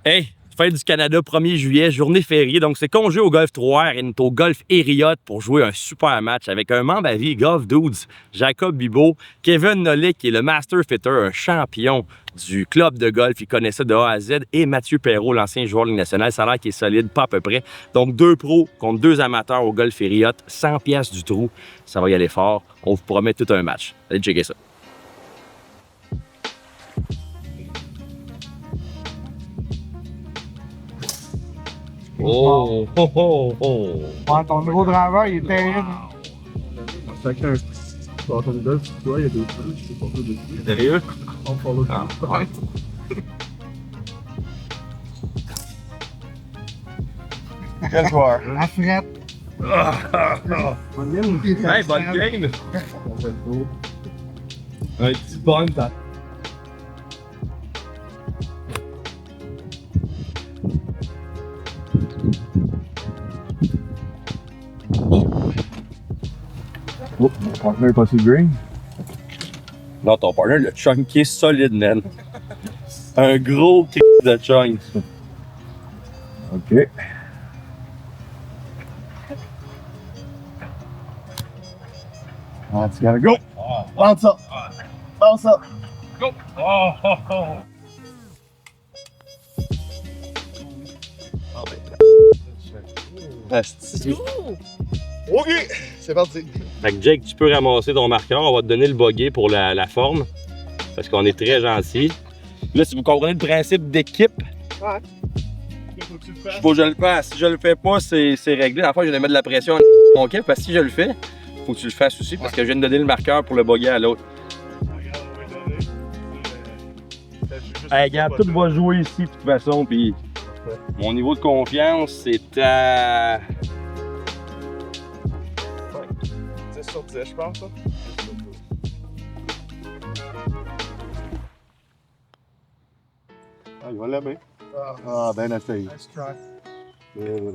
Hey, fête du Canada, 1er juillet, journée fériée. Donc, c'est congé au Golf 3 et on est au Golf Hériot pour jouer un super match avec un membre à vie Golf Dudes, Jacob Bibeau, Kevin Nollet, qui est le Master Fitter, un champion du club de golf. Il connaît ça de A à Z. Et Mathieu Perrault, l'ancien joueur de Ligue nationale. Ça a l'air qu'il est solide, pas à peu près. Donc, 2 pros contre 2 amateurs au Golf Hériot. 100$ du trou. Ça va y aller fort. On vous promet tout un match. Allez checker ça. Oh, oh, oh, oh. Ouais, ton nouveau driver, il est terrible. Chacun, dans ton golf, tu vois, il y a des trucs, je sais pas quoi dessus. Sérieux? On follow. Ah, ouais. Quel joueur? La frette. Hey, bonne game! Un petit bon temps. Oh, mon partner est passé green. Non, ton partner, le chunky est solide, man. Un gros kick de chunk. Ok. Let's gotta go. Bounce up. Bounce up. Go! Oh, oh, oh. Ok, c'est parti. Fait que Jake, tu peux ramasser ton marqueur. On va te donner le buggy pour la forme. Parce qu'on est très gentil. Là, si vous comprenez le principe d'équipe, Ouais. Faut que tu le fasses. faut que je le fasse. Si je le fais pas, c'est réglé. En fait, je vais mettre de la pression à mon kiff. Parce que si je le fais, faut que tu le fasses aussi. Parce que je viens de donner le marqueur pour le buggy à l'autre. Hey, regarde, tout va jouer ici de toute façon. Puis mon niveau de confiance, c'est à. 10 sur 10, je pense. Ça. Ah, il va l'aimer. Ah, ben essayé. Nice try.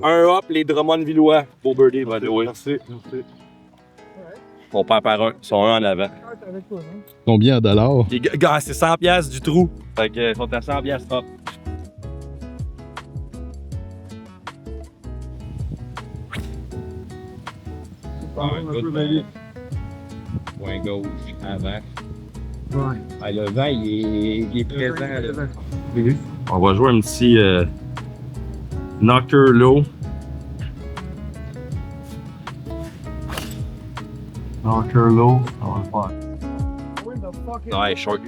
Un hop, les Drummond-Villois. Beau birdie, by the way. Merci, merci. On perd par un. Ils sont un en avant. Avec toi, hein? Combien de dollars? Les gars, c'est 100$ du trou. Fait que, ils sont à 100$ hop. Point gauche, avant. Ouais. Ah, le vent, il est présent. Là. On va jouer un petit knocker low. Knocker low, ça va le faire. Where the fuck is Ouais, it? short.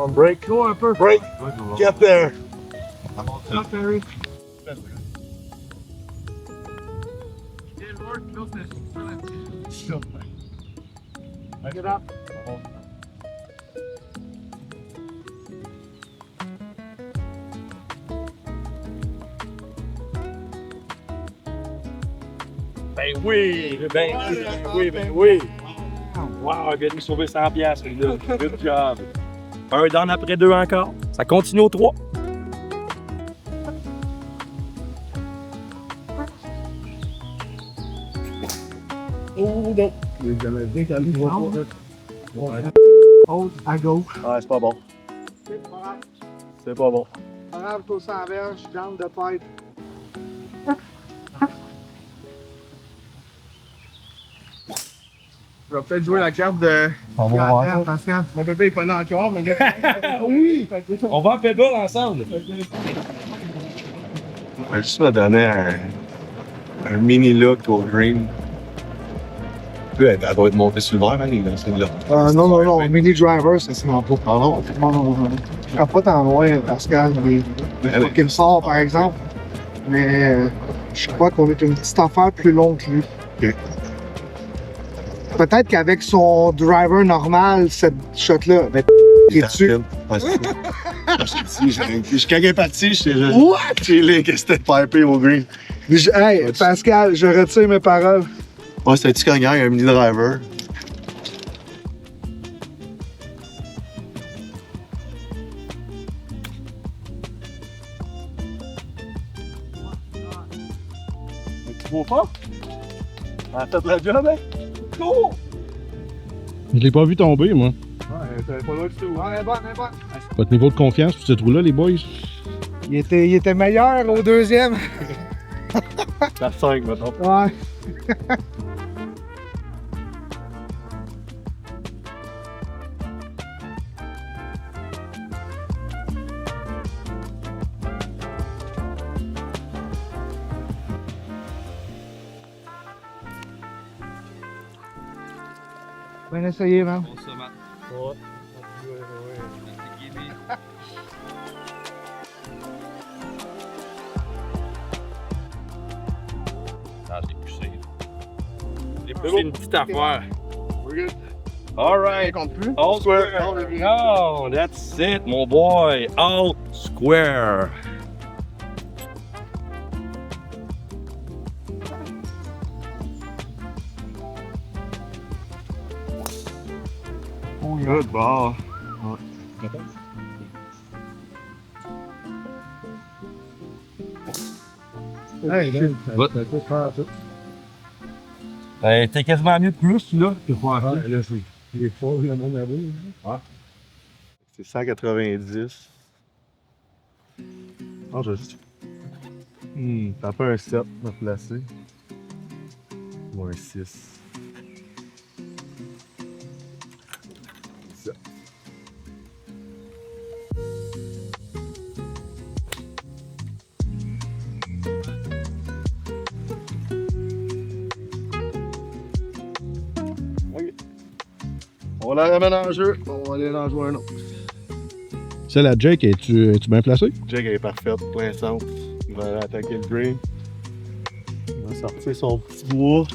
On break. Go un peu. Break. Get there. Stop, Harry. Get up. Ben oui, ben oui. Wow, il vient de nous sauver 100$, celui-là. Good job. Un down après 2 encore. Ça continue au 3. Oh non. Les Canadiens, quand ils vont pas. Hold à gauche. Ah, c'est pas bon. C'est pas bon. Brave, toi, sans verge, jambe de tête. Je vais peut-être jouer la carte de. On va voir ça. Pascal. Mon bébé est pas né encore, mais. Oui! On va en pédale ensemble. On va juste me donner un mini look au green. Elle doit être montée sur le verre, hein, celle-là. Non, mini driver, ça c'est mon pas. Ah non? Non. Je serais pas tant loin, Pascal. Faut qu'il me sort, par exemple. Mais je crois qu'on est une petite affaire plus longue que lui. Ok. Peut-être qu'avec son driver normal, cette shot-là, ben, il est dessus. Ouais, c'est ça. Quand il est parti, j'étais juste. What? J'ai les que c'était pipé au green. Hey, Pascal, je retire mes paroles. Ouais, c'était un petit cognard, il y a un mini driver. Trop fort? Ah, t'as de la job, hein? Cours! Je l'ai pas vu tomber, moi. Ouais, t'avais pas loin du tout. Ouais, elle est bonne, elle est bonne. Votre niveau de confiance pour ce trou-là, les boys? Il était meilleur au deuxième. La 5, maintenant. Ouais. Bien essayé, man. Bon, ça, Matt. Ah, j'ai poussé. J'ai poussé une petite affaire. All right. Compte plus. All square. Oh, that's it, mon boy. All square. Good ball. Hey, là, What? T'es quasiment mieux de plus, là, que faire ça. C'est 190. Non, je sais. T'as pas un 7 à placer. Ou un 6. On la ramène en jeu, on va aller en jouer un autre. Celle à Jake, es-tu bien placé? Jake est parfaite, plein centre. Il va aller attaquer le green. Il va sortir son petit bois.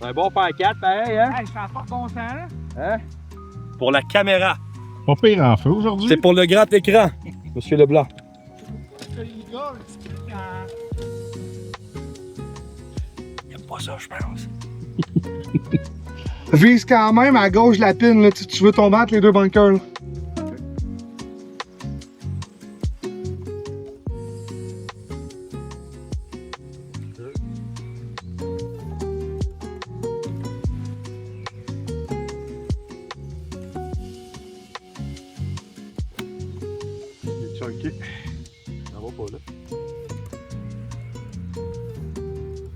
Un bon par 4, pareil, hein? Hey, ça n'a pas de bon sens, là. Hein? Pour la caméra. Pas pire en feu aujourd'hui. C'est pour le grand écran, Monsieur Leblanc. Il aime pas ça, je pense. Vise quand même à gauche de la pine, là. Tu veux tomber entre les deux bunkers, là. Il est chunky. Ça va pas là.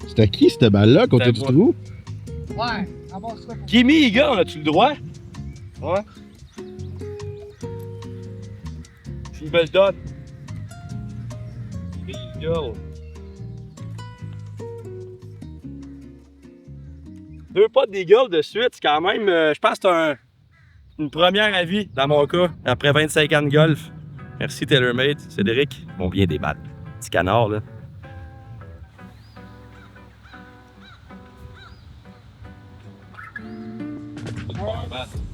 C'était qui cette balle-là côté C'était du moi. trou? Ouais, avance ça. Kimi Eagle, as-tu le droit? Ouais. S'il me le donne. Kimi Eagle. 2 potes d'Eagle de suite, c'est quand même, je pense que c'est une première à vie dans mon cas, après 25 ans de golf. Merci TaylorMade, Cédric. Bon, bien des balles. Petit canard, là.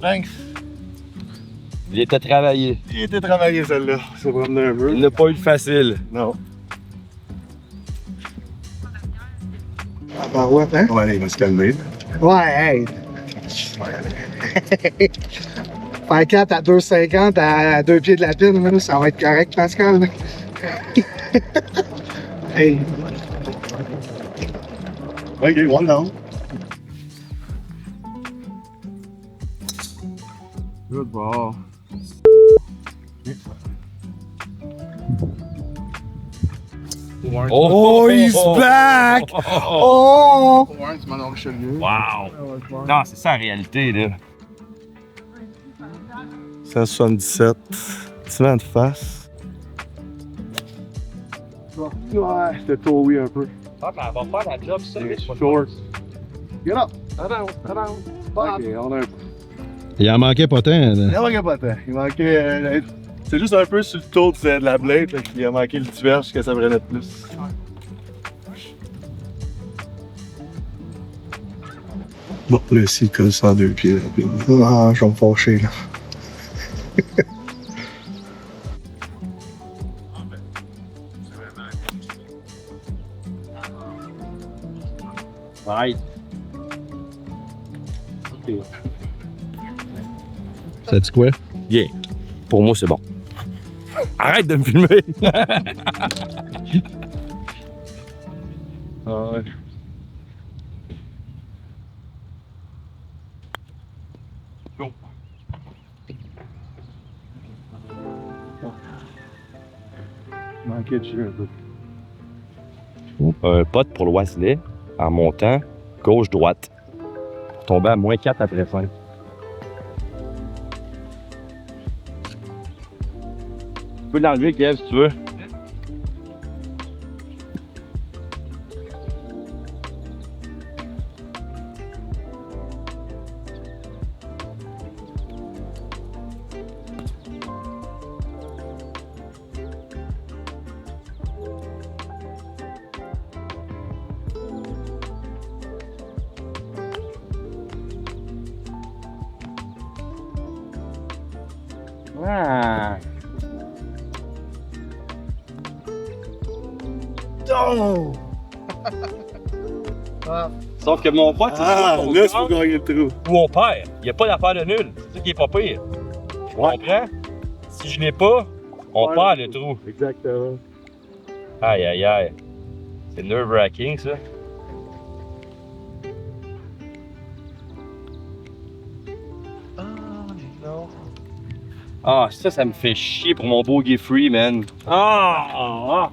Thanks. Il était travaillé. Il était travaillé celle-là. Ça va promener un peu. Il n'a pas eu de facile. Non. Ah, bah ouais, hein? Ouais, il va se calmer. Ouais, hey. Faire 4 à 2,50 à 2 pieds de la pine, là, ça va être correct, Pascal. Là. Hey. Ok, one down. Good ball. Oh, he's back! Oh! Oh! Warren, tu m'en as Richelieu. Wow! Non, c'est ça la réalité, là. 177. Petit vent de face. Ouais, c'était tôt, oui, un peu. Ah, mais elle va faire la job, ça. Short. Get up! Bob. Ok, on a un Il en manquait pas tant. Là. Il manquait pas tant. Il manquait. C'est juste un peu sur le tour de la blade, fait qu'il a manqué le tuberge que ça prenait plus. Bon, là, ici, il colle ça en 2 pieds. Ah, je vais me fâcher, là. Right. Ça dit quoi? Yeah. Pour moi, c'est bon. Arrête de me filmer! Ah ouais. Bon. Manquait de jus un peu. Un pote pour le Wesley en montant gauche-droite. Pour tomber à moins 4 après fin. Tu peux l'enlever, Kev, si tu veux. Ah. Oh! Sauf que mon pote, Ah, on là, il faut gagne gagner le trou. ou on perd. Il n'y a pas d'affaire de nul. C'est ça qui est pas pire. Tu comprends? Si je l'ai pas, on perd le trou. Exactement. Aïe, aïe, aïe. C'est nerve-wracking, ça. Ah, ça me fait chier pour mon bogey free, man. Ah!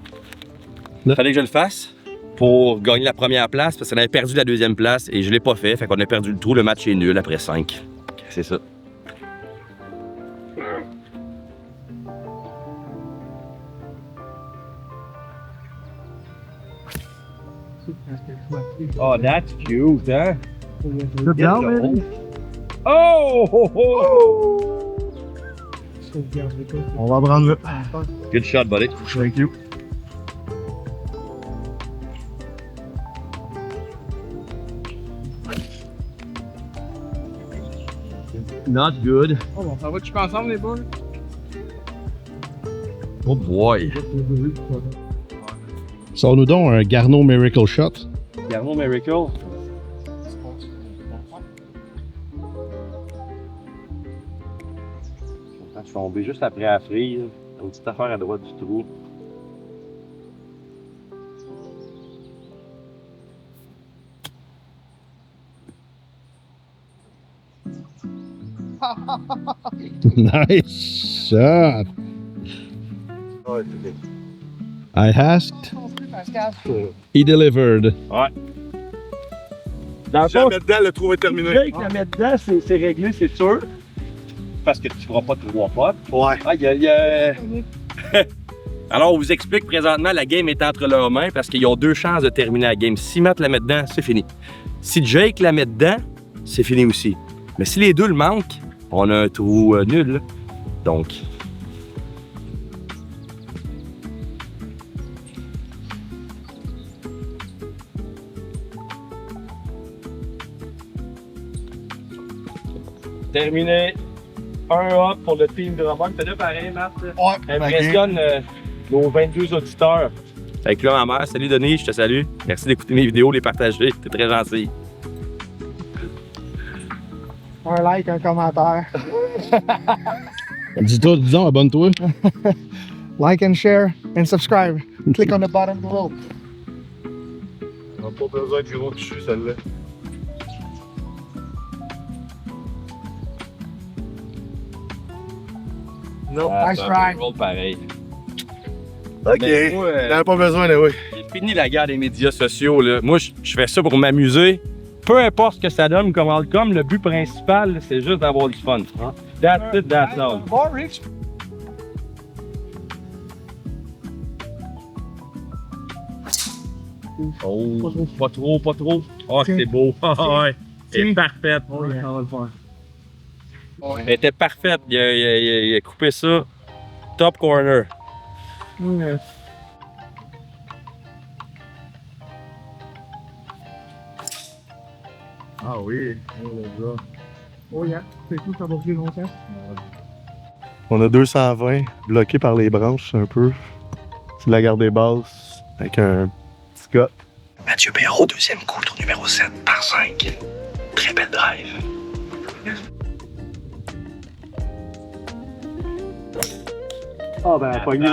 Là. Fallait que je le fasse pour gagner la première place parce qu'on avait perdu la deuxième place et je l'ai pas fait. Fait qu'on a perdu le trou. Le match est nul après 5. C'est ça. Oh, that's cute, hein? Good job, man. Oh! Oh, oh! On va prendre le. Good shot, buddy. Thank you. Not good. Oh, bon, ça va, tu penses ensemble, les boys? Oh boy. Sors-nous donc un Garneau Miracle Shot. Garneau Miracle. Je suis tombé juste après la frise. Une petite affaire à droite du trou. Nice shot. Ouais, c'est bien. I asked, he delivered. Ouais. Dans le fond, Jamais dedans, le trou est terminé. Jake la mettre dedans, c'est réglé, c'est sûr. Parce que tu feras pas 3 potes. Ouais. Ah, y a... Alors, on vous explique présentement, la game est entre leurs mains parce qu'ils ont 2 chances de terminer la game. Si Matt la met dedans, c'est fini. Si Jake la met dedans, c'est fini aussi. Mais si les deux le manquent, on a un trou nul. Là. Donc... Terminé. Un up pour le team de Roman. T'as deux pareil, Matt? Ouais. Impressionne nos 22 auditeurs. Fait que là, ma mère, salut Denis, je te salue. Merci d'écouter mes vidéos, les partager. T'es très gentil. Un like, un commentaire. Dis-toi, disons, abonne-toi. Like and share and subscribe. Click on the bottom below. On n'a pas besoin de gros dessus, celle-là. Non. Nice try. Pareil. Ok. Mais moi, T'en as pas besoin, là, oui. j'ai fini la guerre des médias sociaux. Là. Moi, je fais ça pour m'amuser. Peu importe ce que ça donne comme outcome, le but principal, c'est juste d'avoir du fun. That's it, that's all. Bon, Rich. Oh, pas trop, pas trop. Oh, c'est beau. Ouais. C'est parfaite. Oh, yeah. On va le faire. Elle était parfaite. Il a coupé ça. Top corner. Yeah. Ah oui. Oh, yeah. C'est cool, ça va plus longtemps. On a 220 bloqués par les branches un peu. C'est de la garde des bases avec un petit gars. Mathieu Perrault, deuxième coup, tour numéro 7 par 5. Très belle drive. Ah, ben, elle a pogné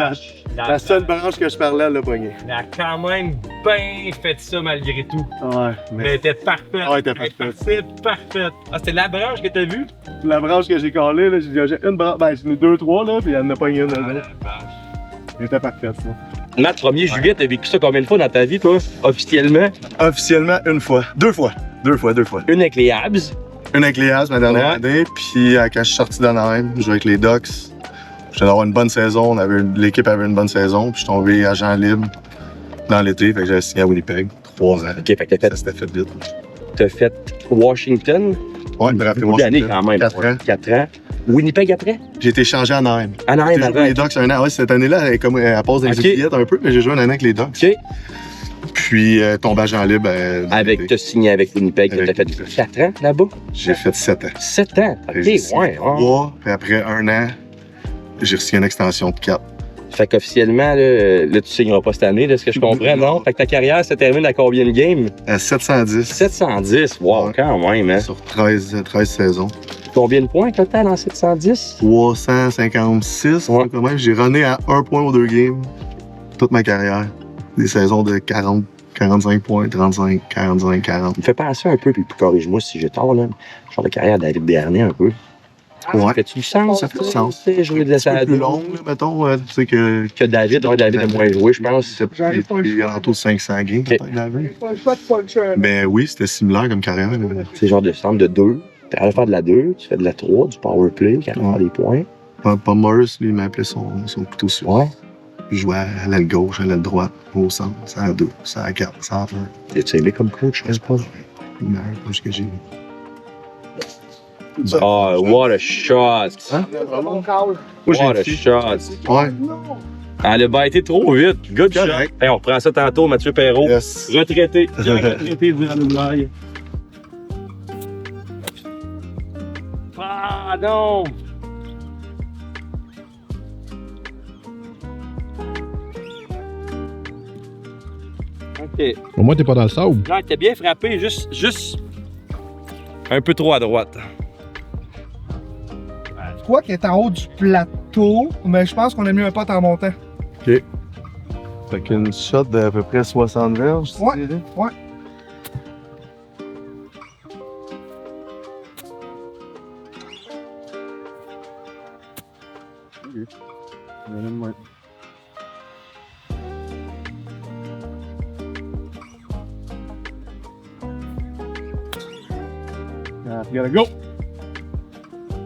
la seule branche que je parlais, elle l'a pogné. Elle a quand même bien fait ça malgré tout. Ouais, Mais elle était parfaite. Ouais, elle était parfaite. Parfaite. Ah, c'était la branche que t'as vue? La branche que j'ai collée, là, j'ai une branche, ben, j'en ai 2, 3, là, puis elle en a pogné une. Elle était parfaite, ça. Matt, 1er juillet, t'as vécu ça combien de fois dans ta vie, toi, officiellement? Officiellement, une fois. Deux fois. Une avec les Habs. Une avec les Habs, ma dernière Ouais. année, puis quand je suis sorti d'Anaheim, je jouais avec les Ducks. Je venais d'avoir une bonne saison, l'équipe avait une bonne saison, puis je suis tombé agent libre dans l'été, fait que j'avais signé à Winnipeg, 3 ans. OK, fait que Ça s'était fait vite. t'as fait Washington. Ouais, bref, Beaucoup d'années quand même. 4 ans. 4 ans. Winnipeg après? J'ai été changé à Anaheim. Anaheim J'ai joué avant. les Ducks un an. Ouais, cette année-là, elle passe dans les Ok. oubliettes un peu, mais j'ai joué un an avec les Ducks. OK. Puis tombé agent libre. Avec, t'as signé avec Winnipeg, t'as Avec fait 4 ans là-bas? J'ai fait 7 ans. 7 ans. OK, J'ai signé ouais. 3, puis après un an, j'ai reçu une extension de 4. Fait qu'officiellement, là, tu signeras pas cette année, de ce que je comprends, non? Fait que ta carrière se termine à combien de games? À 710. 710. Wow, Ouais. quand même, hein? Sur 13 saisons. Combien de points total en 710? 356, Ouais. quand même. J'ai runné à 1 point aux 2 games toute ma carrière. Des saisons de 40, 45 points, 35, 45, 40. Il me fait penser un peu, puis corrige-moi si j'ai tort, là. Genre de carrière de David Bernier un peu. Ouais. Fais-tu du sens? Ça fait du sens. Tu sais, jouer de Un peu la plus long, là, mettons. Tu sais que. que David. Ouais, David a moins joué, je pense. J'arrive pas Il y a autour de 500 games, Ok. peut-être, David. Pas le choix de puncher. Mais oui, c'était similaire comme carrière. là. C'est genre de centre de 2. T'es capable de faire de la 2, tu fais de la 3, du power play, capable de faire des points. Paul Morris, lui, il m'appelait son couteau suisse. Ouais. Je jouais à l'aile gauche, à l'aile droite, au centre, ça à 2, ça à 4, ça à 1. T'es aimé comme coach, je sais pas. Le meilleur coach que j'ai eu. Oh, what a shot! Hein? Bon call. Moi, What a j'ai shot! Ouais. Elle a pas été trop vite. Good shot! Correct. Hey, on reprend ça tantôt, Mathieu Perrault. Yes. Retraité. Retraité durant le blague. Ah non! OK. Au moins, t'es pas dans le sable. Non, t'es bien frappé, juste un peu trop à droite. Je crois qu'il est en haut du plateau, mais je pense qu'on a mis un pote en montant. Fait qu'une shot d'à peu près 60 verges, tu Ouais. dirais? Ouais. Ouais. Gotta go!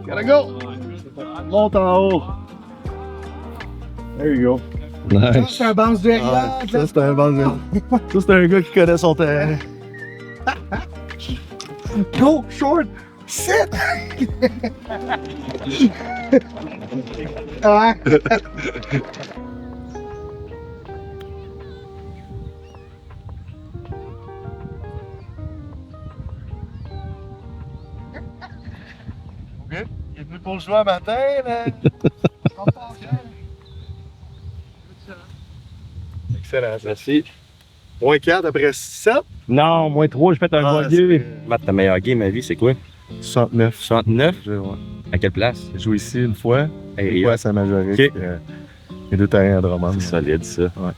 Gotta go! Monte en haut! There you go. Ça, Nice. c'est un bounce de Ah, ça, c'est un bon gars. Ça, c'est un gars qui connaît son terrain. Go, short, sit! Ah, Il est venu pour le jouer un matin, là. Excellent, ça. Merci. Moins 4 après 7. Non, moins 3, j'ai fait un Ah, bon game. Matt, ta meilleure game à vie, c'est quoi? 69. 69? Ouais. À quelle place? J'ai joué ici une fois. Hey, Une Rio. fois à Saint-Majoric. Ok. Les 2 terrains à Drummond. C'est solide, ça. Ouais.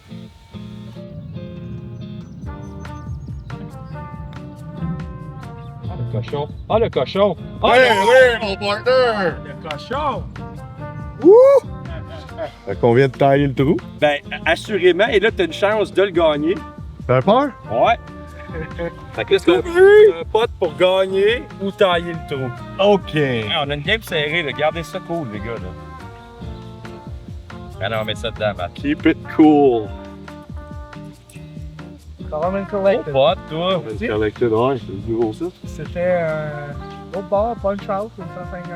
Ah, le cochon. Ah, le cochon. Ah, mon partner! le cochon. Fait qu'on vient de tailler le trou. Ben, assurément, et là, t'as une chance de le gagner. T'as peur? Ouais. Fait que là, c'est un pote pour gagner ou tailler le trou. OK. Hey, on a une game serrée, là. Gardez ça cool, les gars, là. Allez, on va mettre ça dedans, Matt. Keep it cool. Common Oh, Collected. pote, toi. Collected, ouais, c'est du gros ça. C'était l'autre bar, Punch Out, une 150.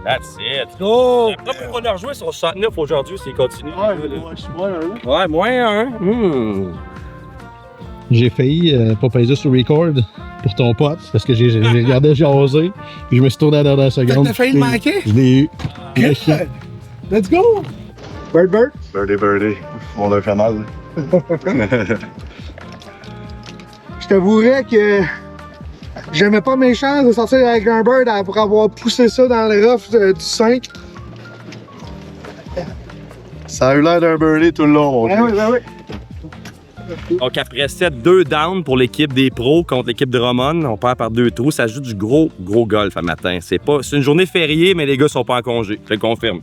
That's it. Go! Après, on a rejoué sur 69 aujourd'hui, s'il continue. Ouais, je suis moins un. Ouais, moins un. J'ai failli pas peser sur record pour ton pote parce que j'ai regardé jaser. Puis je me suis tourné à la dernière seconde. T'as failli le manquer? Je l'ai eu. Good. Let's go! Bird, bird. Birdie. On l'a fait mal. Je t'avouerais que j'aimais pas mes chances de sortir avec un bird pour avoir poussé ça dans le rough du 5. Ça a eu l'air d'un birdie tout le long, mon Ben oui, Dieu. ben oui. Donc après 7, 2 down pour l'équipe des pros contre l'équipe de Drummond. On perd par 2 trous. Ça joue du gros golf à matin. C'est une journée fériée, mais les gars sont pas en congé. Je le confirme.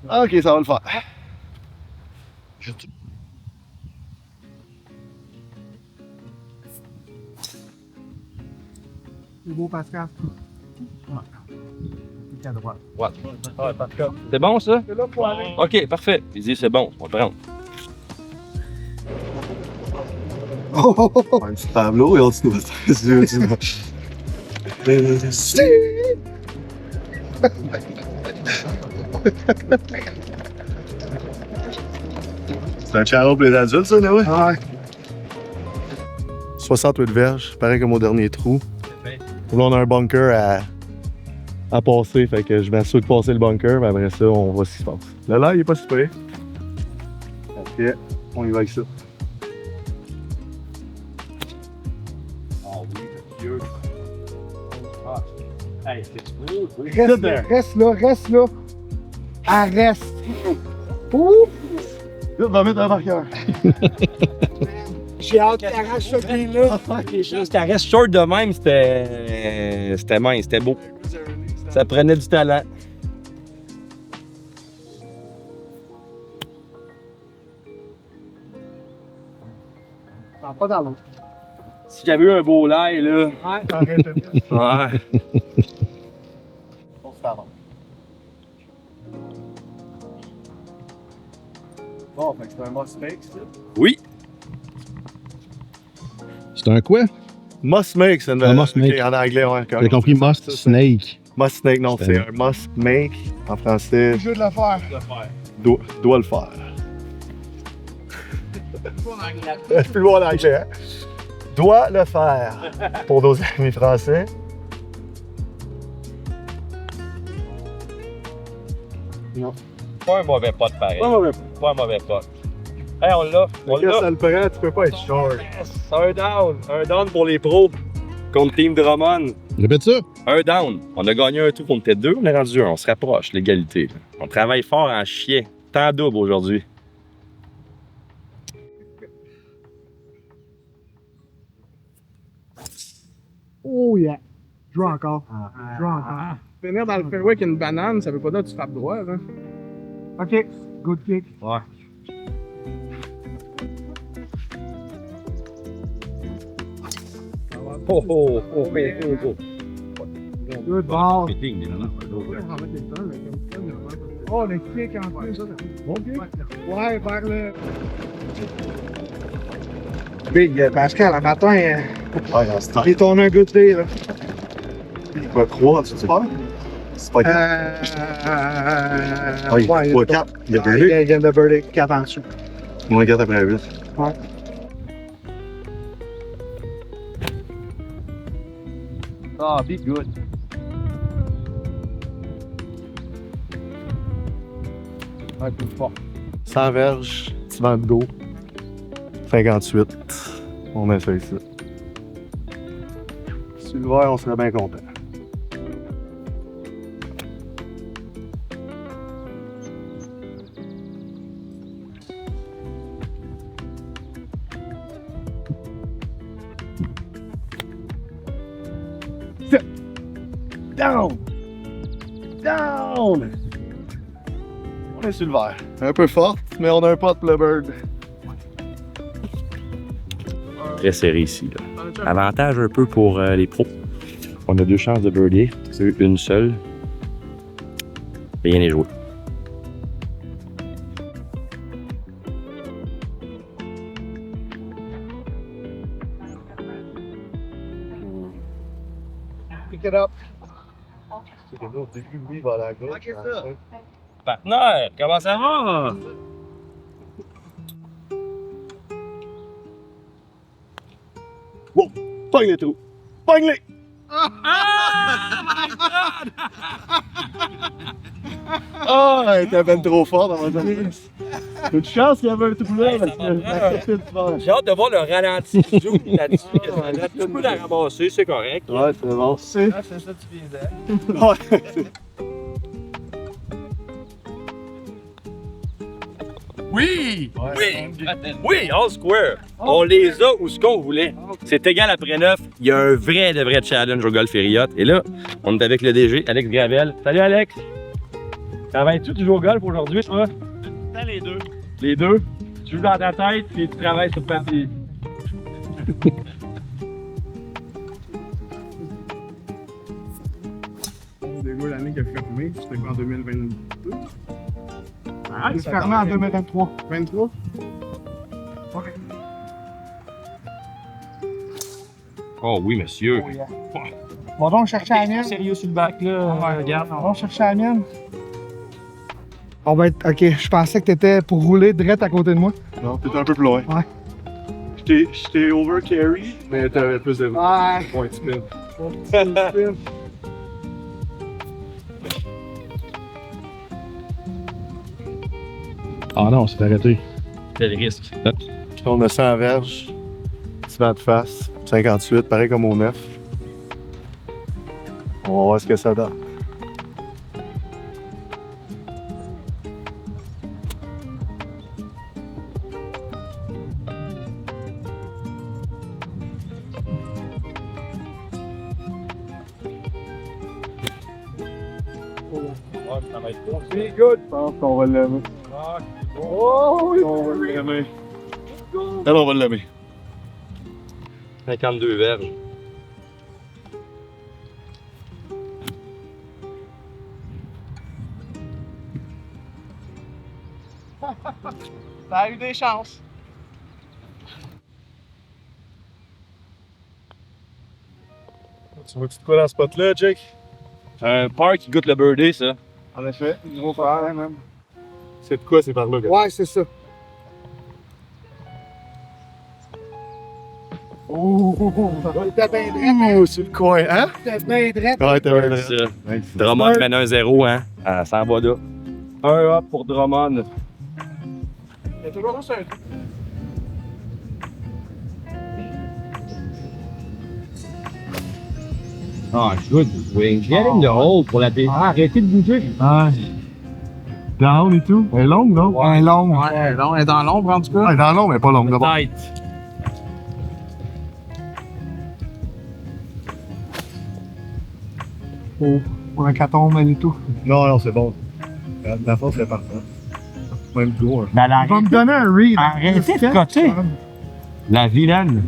Ok, ça va le faire. C'est beau, Pascal. À droite. C'est bon, ça? C'est là pour aller. OK, parfait. Il dit c'est bon, on va le prendre. Oh, oh, oh, oh. Un petit tableau et on se nous. C'est un channel pour les adultes, ça, là, ouais? Ah ouais. 68 verges, pareil comme au dernier trou. Là, on a un bunker à passer, fait que je m'assure de passer le bunker, mais après ça, on voit ce qui se passe. Là, il est pas super. Ok, on y va avec ça. Reste là, reste là. Ah, reste. Ouh! Là, on va mettre un marqueur. J'ai hâte qu'il arrache ce green-là. Juste qu'elle reste short de même, c'était mince, c'était beau. Ça prenait du talent. Pas dans l'autre. Si j'avais eu un beau l'ail, là. Ouais, t'arrêtes. Ouais. On se t'avance. Bon, fait que c'est un moss make, ça. Oui. C'est un quoi? Moss make, c'est Un moss make. ok, en anglais, ouais. J'ai compris Must Snake. Moss snake, non, c'est un moss make. En français, Jeu de le faire. doit le faire. C'est plus loin en anglais, hein? Doit le faire. Pour nos amis français. Pas un mauvais pote pareil. Pas un mauvais pote. Hey, on l'a. On Quand ça l'a. le prend, tu peux pas être short. Yes, un down. Un down pour les pros. Contre Team Drummond. Répète ça. Un down. On a gagné un trou, on était 2, on est rendu 1. On se rapproche, l'égalité. Là. On travaille fort en chien. Temps double aujourd'hui. Oh yeah. Joue encore. Joue encore. Venir dans le fairway avec une banane, ça veut pas dire que tu frappes droit, là. OK. Good kick. Ouais. Oh, oh, oh, oh. Good ball. Oh, Oh, le kick en plus. Bon kick? Ouais, vers le... Big Pascal, le matin, Ouais, dans ce temps. il tourne un good day, là. Il va 3, tu sais pas? C'est pas 4. Ouais, il va 4. Il a il perdu. vient de birdie 4 en dessous. Moins 4 après 8. Ouais. Ah, be good. Ouais, plus fort. 100 verges, petit vent de go. 58. On met ça ici. Sur le vert, on serait bien content. Down! Down! On est sur le vert. Un peu forte, mais on a un pot pour le bird. Très serré ici. Là. Avantage un peu pour les pros. On a 2 chances de birdie. Eux, une seule. Rien n'est joué. Pick it up. Au début, lui, il va à la gauche. Ok, ça. Partenaire, comment ça va? Pogne les trous! Pogne-les! Ah, elle était ben trop fort dans ma zone. Une chance qu'il y avait un trou là, parce que la capite du vent. J'ai hâte de voir le ralenti du zoom là-dessus. Tu peux la ramasser, c'est correct. Ouais, c'est bon. C'est. Ah, c'est ça, tu viens Ouais. Oui! Ouais. Oui, all square. On les a où ce qu'on voulait. C'est égal après 9. Il y a un vrai de vrai challenge au Golf Hériot. Et là, on est avec le DG, Alex Gravel. Salut Alex! Travailles-tu toujours au golf aujourd'hui, toi? Les deux. Les deux? Tu joues dans ta tête et tu travailles sur papier. Des gars, l'année qui a fermé, c'était quoi en 2022? Ah, c'est fermé en 2023. 23? Oh oui, monsieur. Oh, yeah. Bon, donc, chercher la mienne. Sérieux sur le bac, là. Regarde. On va chercher la mienne. On va être. Ok, je pensais que t'étais pour rouler direct à côté de moi. Non, t'étais un peu plus loin. Ouais. J'étais over carry, mais t'avais plus de Ouais. points de spin. Ah non, c'est arrêté. Quel risque. On a 100 verges, petit vent de face, 58, pareil comme au 9. On va voir ce que ça donne. Ça va être bon. C'est good! Je pense qu'on va l'aimer. Oh oui! On va l'aimer. Alors, on va l'aimer. 52 verges. Ça a eu des chances. Tu vois-tu de quoi dans ce spot-là, Jake? Un par qui goûte le birdie, ça. En effet, gros frère, hein, même. C'est de quoi, c'est par là, gars? Ouais, c'est ça. T'es bien drette. Ouh, sur le coin, hein? T'es bien drette. Ouais, t'as bien Ça. raison. Drummond mène 1-0, hein. Ah, ça en va là. Un up pour Drummond. T'es toujours là sur un truc. Ah, good swing. Get in the hole pour la télé. Arrêtez de bouger. Ouais. Down et tout. Elle est longue, non? Ouais, long. Ouais, non, elle est dans l'ombre en tout cas. Ouais, dans long, mais pas longue, d'abord. Tête. Pour un 14 mais et tout. Non, non, c'est bon. La force, c'est parfait. Même tour. Mais elle Il va me donner un read. Arrêtez de coter. La vilaine.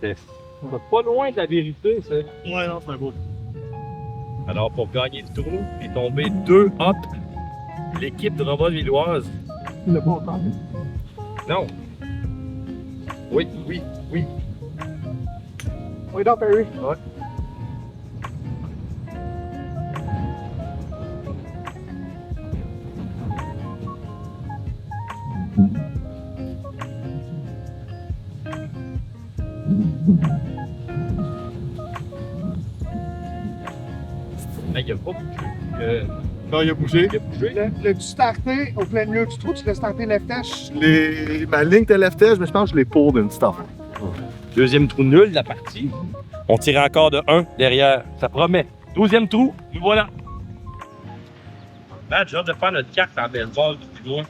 C'est pas loin de la vérité, ça. Ouais, non, c'est un beau. Alors, pour gagner le trou et tomber 2 up, l'équipe de Drummond-Villoise. Le bon temps. Non. Oui, oui, oui. Oui, donc, Perry. Ouais. Mais il n'y a pas bougé. Non, il a bougé. Il a bougé. L'as-tu starté au plein milieu du trou? Tu l'as starté left edge? Ma ligne était left edge, mais je pense que je l'ai pour d'une stuff. Deuxième trou nul de la partie. On tire encore de 1 derrière. Ça promet. 12e trou, nous voilà. Ben, j'ai hâte de faire notre carte en baseball depuis loin.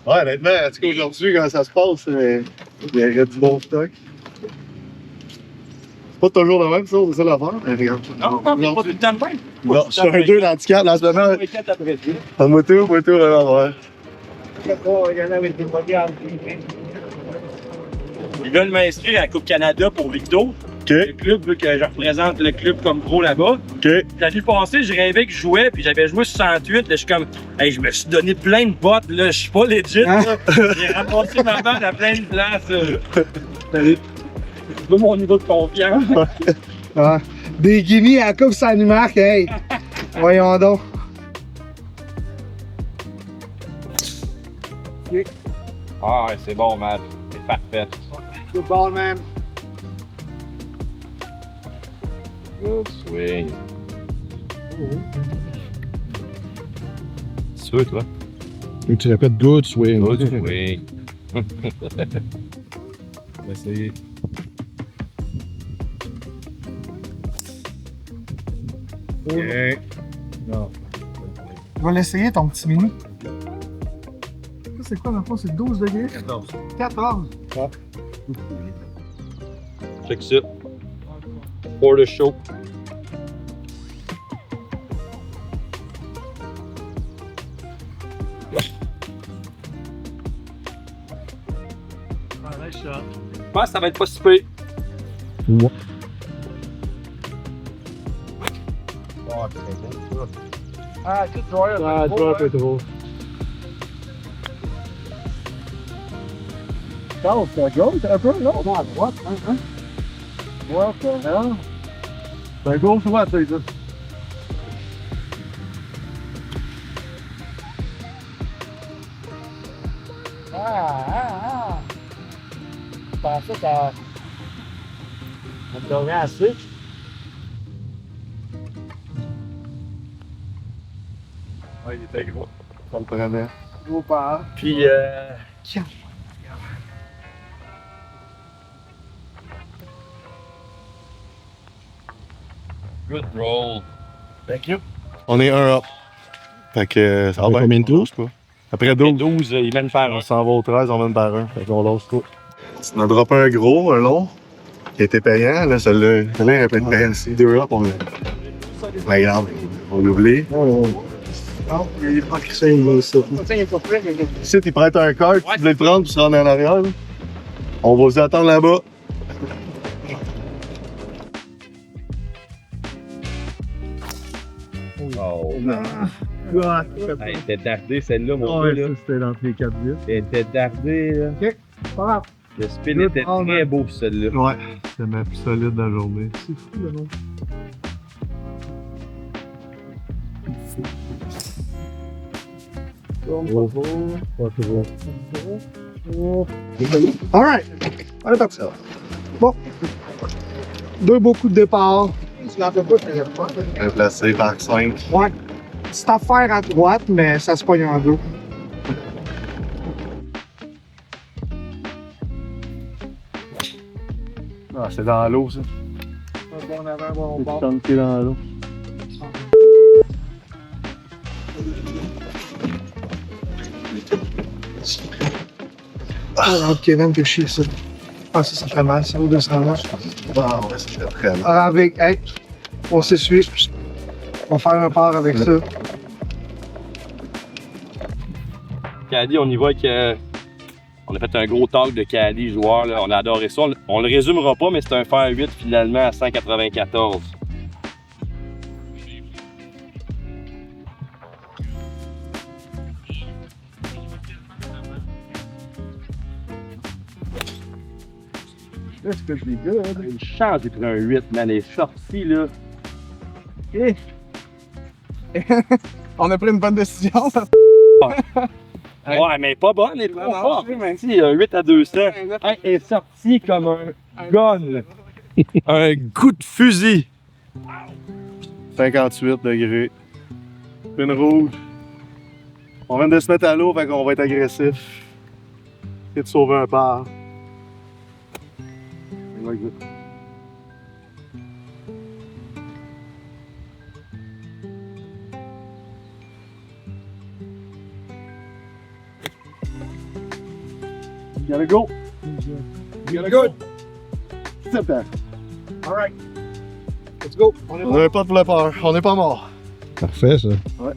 Ouais, honnêtement, en tout cas, aujourd'hui, quand ça se passe, il y aurait du bon stock. C'est pas toujours le même, ça, c'est ça l'affaire. Mais regarde. Non, pas tout le temps de même. Non, je suis un 2 d'handicap, là, en ce moment. après tout. En moto, vraiment, ouais. Ils veulent m'inscrire à la Coupe Canada pour Victo. Le club, vu que je représente le club comme pro là-bas. OK. L'année passée, je rêvais que je jouais, puis j'avais joué 68. Là, je suis comme, hey, je me suis donné plein de bottes, là, je suis pas legit. Là. J'ai ramassé ma balle à plein de places. C'est pas mon niveau de confiance. Ah, des guinées à la coupe sans marque, hey! Voyons donc. Ah, ouais, c'est bon, Matt. C'est parfait. Good ball, man. Good swing. Sûr, toi? Et tu répètes good swing. Good swing. On va essayer. OK. Non. Tu vas l'essayer, ton petit mini. Ça, c'est quoi, dans le fond? C'est 12 degrés? 14. 14. Check ça. For the show. Je pense que ça va être pas si peu. Ouais. Ah, tout droit, là. Ah, tu vois un peu trop. Charles, c'est à gauche, un peu, non? Non, à droite, hein? Ouais, ok. Non. C'est un gros choix, ça, ça. Ah. Je pensais que ça me donnait assez. Ouais, il était gros. Ça le prenait. Gros pas. Puis, good roll. Thank you. On est un up. Fait que ça va bien. Combien de tours? Je sais pas. Après 12, 12, il vient de faire on s'en va au 13, on vient de faire un. Fait qu'on lâche pas. Tu m'as droppé un gros, un long, qui était payant. Là, celui-là, il aurait pu être payant aussi. 2 up, on l'a. Ben, regarde, on l'a oublié. Non, il est pas crissé, il va ça. Tiens, il est pas prêt. Ici, tu prêtes un cart, tu voulais le prendre pour se rendre en arrière. Là. On va vous attendre là-bas. Oh. God. Elle était dardée celle-là, mon Ouais, gars. ça, c'était dans les 4 bits. Elle était dardée, là. Ok, pas grave. Le spin était très beau, celle-là. Ouais, c'est ma plus solide de la journée. C'est fou, le nom. Alright, on est parti. Bon. 2 beaux coups de départ. Tu l'en fais pas, tu l'as pas. Bien placé par 5. Ouais. Petite affaire à droite, mais ça se pogne en deux. Ah, c'est dans l'eau, ça. Bon avant, bon bord. Tanké dans l'eau. Ah, non, Kevin, que chier ça. Ah, ça fait mal, ça vaut 209. Ah, ouais, ça fait très mal. Alors, avec, hey, on s'essuie. On va faire un part avec ça. Caddy, on y va avec. On a fait un gros talk de Caddy joueur, là. On a adoré ça. On le résumera pas, mais c'est un fer 8 finalement à 194. That's gonna be good. Une chance, j'ai pris un 8, man. Elle est sortie, là. On a pris une bonne décision. Ouais, mais pas bonne, elle est trop Non, forte. Même si, un 8 à 200. Hey, elle est sortie comme un gun. Un coup de fusil. 58 degrés. Une rouge. On vient de se mettre à l'eau, fait qu'on va être agressif. Et de sauver un par. You gotta go. You gotta go. Sit back. All right. Let's go. On est On bon. n'a pas de peur, on n'est pas mort. Parfait, ça. Ouais.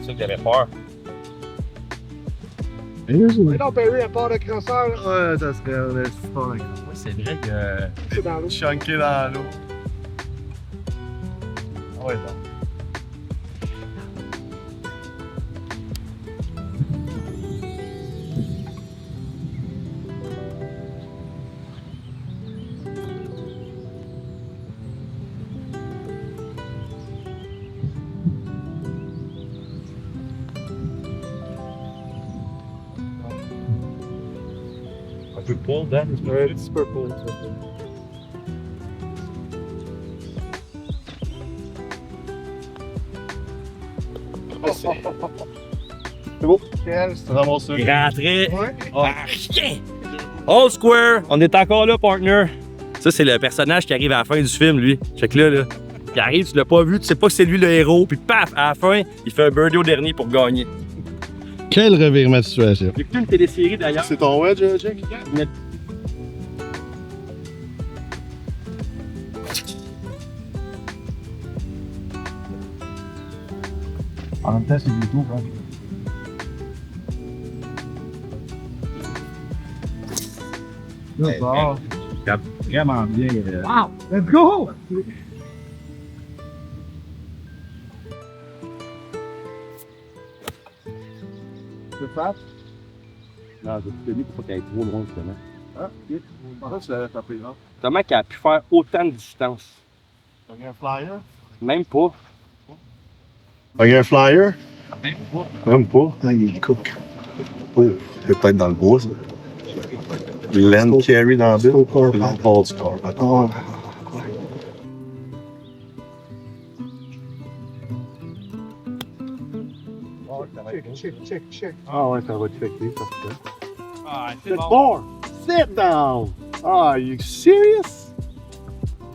C'est ça que j'avais peur. Mais non, Perry, à part le crosseur, là, Ouais, ça serait un sport d'accord. Oui, c'est vrai que. c'est dans l'eau. Chunké dans l'eau. Ah ouais, non. Un peu pull, Dan? Ouais, un petit peu pour ça. C'est beau. Quel, C'est ramassé. Il rentrait. Ouais. Ah, rien! All square! On est encore là, partner. Ça, c'est le personnage qui arrive à la fin du film, lui. Check là. Il arrive, tu l'as pas vu, tu sais pas que c'est lui le héros, puis paf, à la fin, il fait un birdie au dernier pour gagner. Quel revirement de situation. J'ai écouté une télésérie d'ailleurs. C'est ton wedge, Jake? En même temps, c'est YouTube, hein. Là, ça va. Vraiment bien. Wow! Let's go! C'est fat. Non, j'ai tenu pour pas qu'elle aille trop loin, justement. Ah, ok. Ça, tu l'avais tapé là. Comment qu'elle a pu faire autant de distance? T'as un flyer? Même pas. T'as un flyer? Même pas. Ah, il est cook. Oui, c'est peut-être dans le bois, ça. Land carry dans le bill. Land ball score. Oh. Check. Ah ouais, ça va checker, parfait. Ah, Sit more! Sit down! Ah, you serious?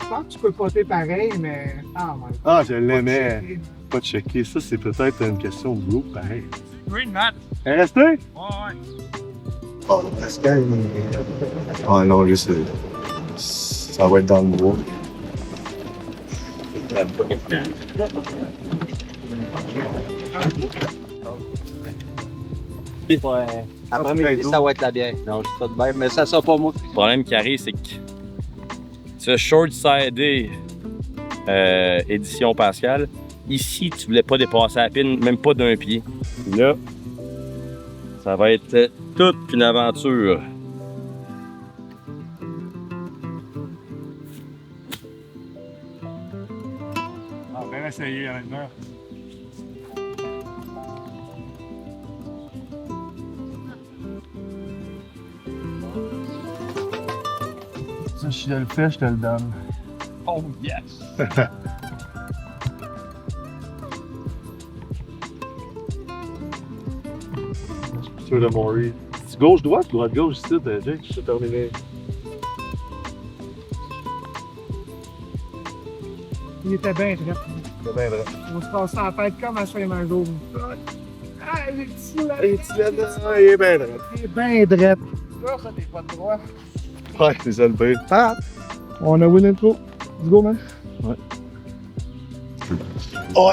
Je pense que tu peux poter pareil, mais. Ah, my God. Ah, je l'aimais. Pas checker. Ça, c'est peut-être une question de groupe, pareil. Green Matt. Elle est restée? Ouais. Oh, Pascal, il... Ah non, lui, c'est... Ça va être dans le bois. Après-midi, ça va être la bière. Non, je suis pas de bière, mais ça sera pas moi. Le problème qui arrive, c'est que ce short-sided édition Pascal, ici, tu voulais pas dépasser la pine, même pas d'un pied. Là, ça va être toute une aventure. Ah, bien essayé, honnêtement. Ça, si je le fais, je te le donne. Oh yes! Sûr de Maury. C'est gauche-droite, droite-gauche, ici, Jake, je suis terminé. Il était bien vrai. C'est bien vrai. On se passe la tête comme à Saint jour. Ah, les petits là. Et tu l'as il est bien vrai. Il est bien drette. Ça, t'es pas de droit. Ouais, c'est ça le pire. Ah! On a win intro. Let's go, man. Oh!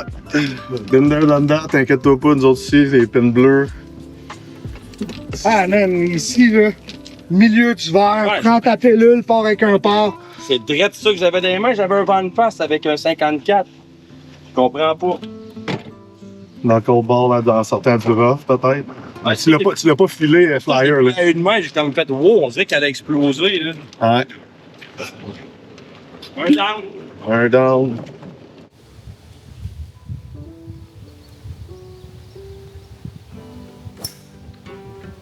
Binder là-dedans, t'inquiète-toi pas, nous autres ici, les pins bleus. Ah, man, ici, là, milieu du verre, Ouais. prends ta pilule, pars avec un port. C'est direct ça que j'avais dans les mains, j'avais un vent de face avec un 54. Je comprends pas. Dans le cold ball, là, en sortant du rough, peut-être. Ouais, Tu l'as pas filé, flyer, là. À une main, j'ai comme fait wow, on dirait qu'elle a explosé. Là. Ouais. Un down. Un down.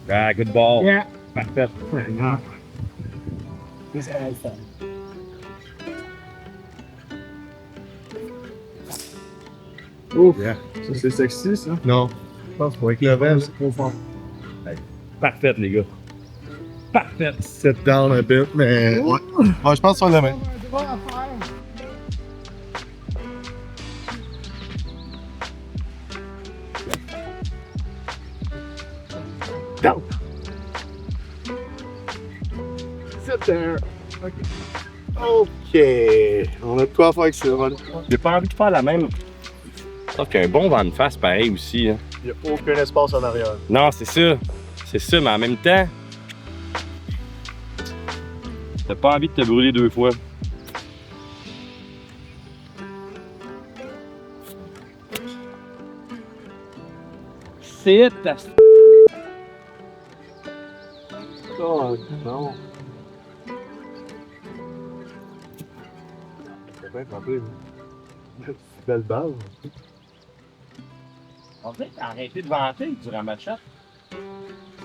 Ah, good ball. Yeah. Parfait. Ouf. Ça, c'est sexy, ça. Non. Je pense pas avec le vent, C'est trop fort. Parfait, les gars. Parfait. Sit down un bit, mais. Ouais. Ouais, je pense sur la main. Un droit à faire. Down. Sit there. OK. On a de quoi faire avec ça, voilà. J'ai pas envie de faire la même. Sauf qu'il y a un bon vent de face pareil aussi. Hein. Il n'y a aucun espace en arrière. Non, c'est ça. C'est ça, mais en même temps, t'as pas envie de te brûler 2 fois. C'est ta... Oh, non. C'est bien rempli. Belle balle. On dirait que t'as arrêté de vanter durant ma chatte.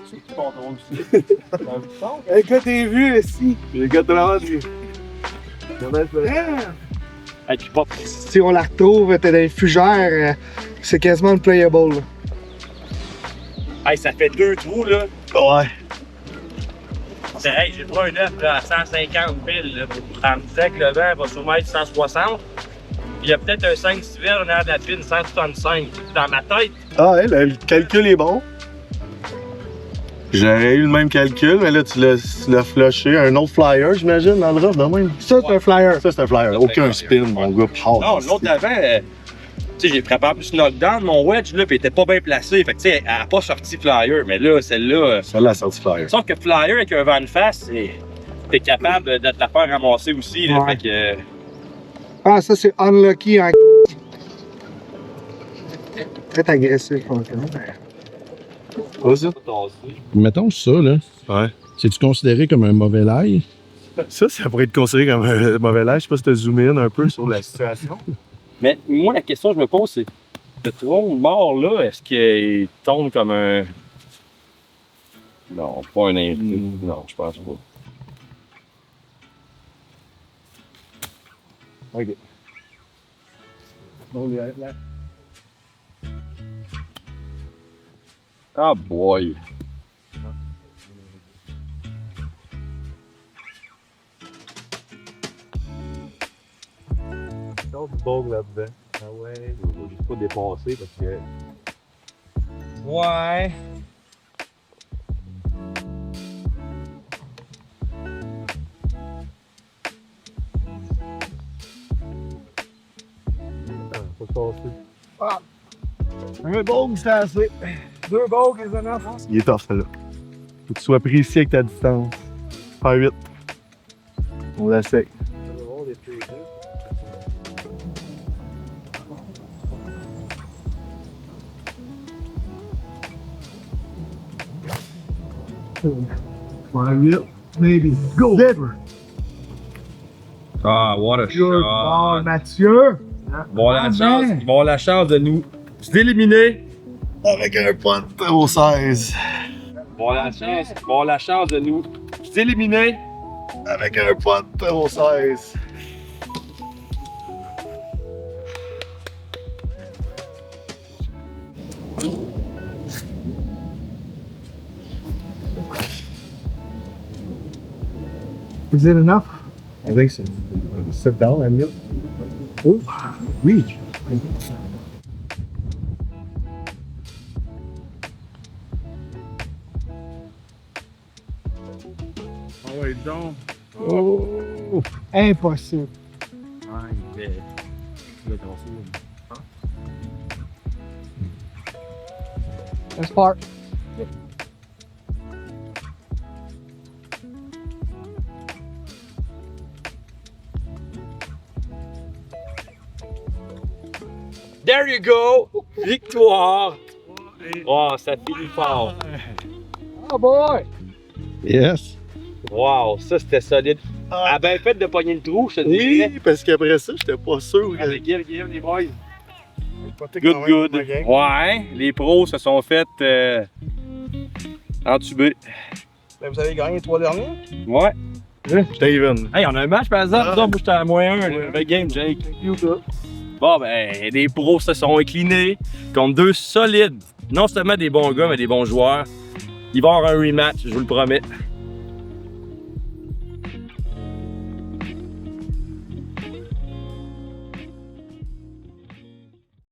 C'est qui contrôle ça. Hey, quand t'es vu ici? Les gars de la vente, Hey, puis pas... Si on la retrouve, t'es dans les fugères, c'est quasiment unplayable. Là. Hey, ça fait 2 trous, là. Ouais. C'est, hey, j'ai pris un œuf là, à 150 piles, là. En me disant que le vent va sûrement être 160. Puis il y a peut-être un 5 civils en arrière de la pile, 165. Dans ma tête. Ah, ouais, le calcul est bon. J'aurais eu le même calcul, mais là, tu l'as flushé. Un autre flyer, j'imagine, dans le rough, de même. Ça, c'est un flyer. Ça, c'est un flyer. Aucun spin, mon gars. Oh, Non, l'autre d'avant, tu sais, j'ai préparé plus knockdown, mon wedge, là, puis il était pas bien placé. Fait que, tu sais, elle a pas sorti flyer. Mais là, celle-là. Celle-là, a sorti flyer. Sauf que flyer avec un vent de face, t'es capable de te la faire ramasser aussi, là. Ouais. Fait que. Ah, ça, c'est unlucky en très agressif. Pas ça? Mettons ça, là. Ouais. C'est-tu considéré comme un mauvais live? Ça pourrait être considéré comme un mauvais live. Je sais pas si t'as zoomé in un peu sur la situation. Mais moi, la question que je me pose, c'est le tronc mort là, est-ce qu'il tombe comme un. Non, pas un invité. Non, je pense pas. Ok. Ah boy! Sors du ball là-dedans. Ah ouais. Je vais juste pas dépasser parce que. Ouais! Faut passer. Un ball, c'est assez. 2 balles, is enough. Il est tough, celle-là. Faut que tu sois précis avec ta distance. Faire 8. On l'essaie. Faire 8, maybe. Go! Deadler. Ah, what a Good shot! ball, Mathieu. Bon, la chance, ils vont avoir la chance de nous éliminer. Avec un punt au 16. Bon, la chance, ils vont avoir la chance de nous éliminer. Avec un punt au 16. Is it enough? I think so. Sit down and milk. Oh, reach. Ah ouais, donc. Oh, impossible. Ah, il fait. Let's park. There you go! Victoire! Oh, ça finit fort. Oh boy! Yes. Wow, ça c'était solide. Elle a bien fait de pogner le trou, je te dis. Oui, parce qu'après ça, j'étais pas sûr. Allez, give, les boys. Good, Good. Ouais, les pros se sont fait entuber. Vous avez gagné les 3 derniers? Ouais. J'étais even. Hey, on a un match par exemple. Ah. Moi, j'étais à -1. Big game, Jake. Bon, ben, les pros se sont inclinés contre 2 solides. Non seulement des bons gars, mais des bons joueurs. Il va y avoir un rematch, je vous le promets.